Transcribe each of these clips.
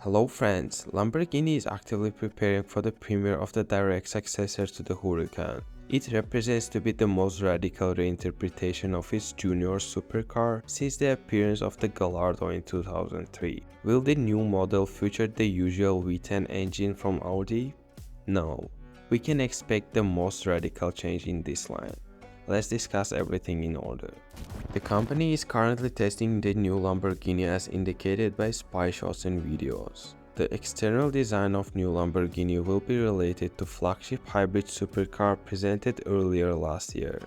Hello friends, Lamborghini is actively preparing for the premiere of the direct successor to the Huracan. It represents to be the most radical reinterpretation of its junior supercar since the appearance of the Gallardo in 2003. Will the new model feature the usual V10 engine from Audi? No, we can expect the most radical change in this line. Let's discuss everything in order. The company is currently testing the new Lamborghini as indicated by spy shots and videos. The external design of new Lamborghini will be related to flagship hybrid supercar presented earlier last year.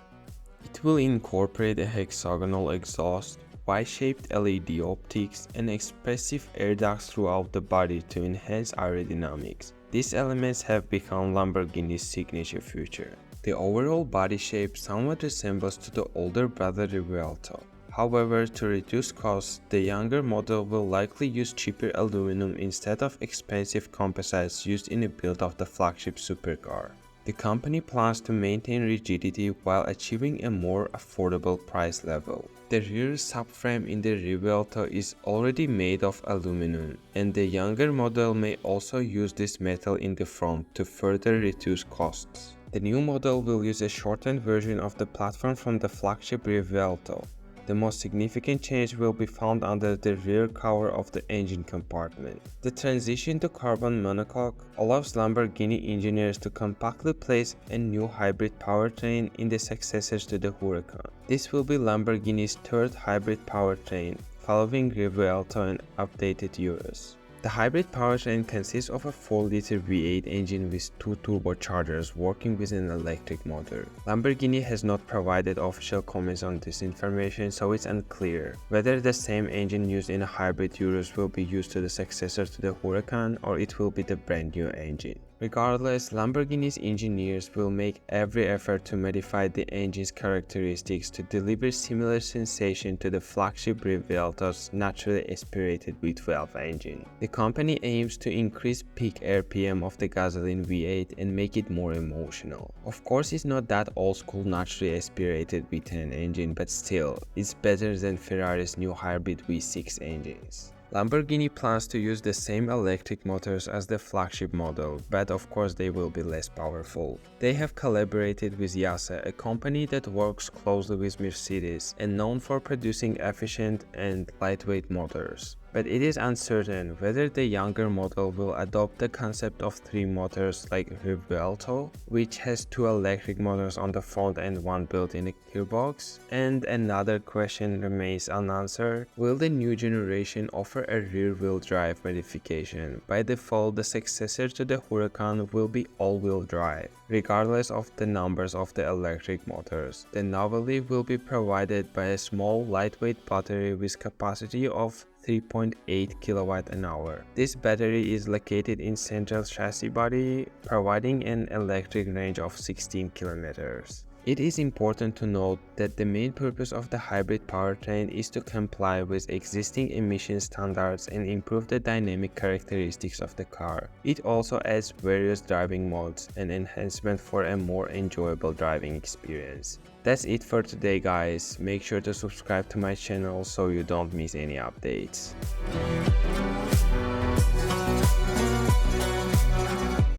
It will incorporate a hexagonal exhaust, Y-shaped LED optics, and expressive air ducts throughout the body to enhance aerodynamics. These elements have become Lamborghini's signature feature. The overall body shape somewhat resembles to the older brother Revuelto. However, to reduce costs, the younger model will likely use cheaper aluminum instead of expensive composites used in the build of the flagship supercar. The company plans to maintain rigidity while achieving a more affordable price level. The rear subframe in the Revuelto is already made of aluminum, and the younger model may also use this metal in the front to further reduce costs. The new model will use a shortened version of the platform from the flagship Revuelto. The most significant change will be found under the rear cover of the engine compartment. The transition to carbon monocoque allows Lamborghini engineers to compactly place a new hybrid powertrain in the successors to the Huracan. This will be Lamborghini's third hybrid powertrain, following Revuelto and updated Urus. The hybrid powertrain consists of a 4-liter V8 engine with 2 turbochargers working with an electric motor. Lamborghini has not provided official comments on this information, so it's unclear whether the same engine used in a hybrid Urus will be used to the successor to the Huracan or it will be the brand new engine. Regardless, Lamborghini's engineers will make every effort to modify the engine's characteristics to deliver similar sensation to the flagship Revuelto's naturally aspirated V12 engine. The company aims to increase peak RPM of the gasoline V8 and make it more emotional. Of course, it's not that old-school naturally aspirated V10 engine, but still, it's better than Ferrari's new hybrid V6 engines. Lamborghini plans to use the same electric motors as the flagship model, but of course they will be less powerful. They have collaborated with YASA, a company that works closely with Mercedes and known for producing efficient and lightweight motors. But it is uncertain whether the younger model will adopt the concept of 3 motors like Revuelto, which has 2 electric motors on the front and 1 built-in gearbox. And another question remains unanswered: will the new generation offer a rear-wheel drive modification? By default, the successor to the Huracan will be all-wheel drive. Regardless of the numbers of the electric motors, the novelty will be provided by a small lightweight battery with capacity of 3.8 kWh. This battery is located in central chassis body, providing an electric range of 16 km. It is important to note that the main purpose of the hybrid powertrain is to comply with existing emission standards and improve the dynamic characteristics of the car. It also adds various driving modes and enhancement for a more enjoyable driving experience. That's it for today, guys. Make sure to subscribe to my channel so you don't miss any updates.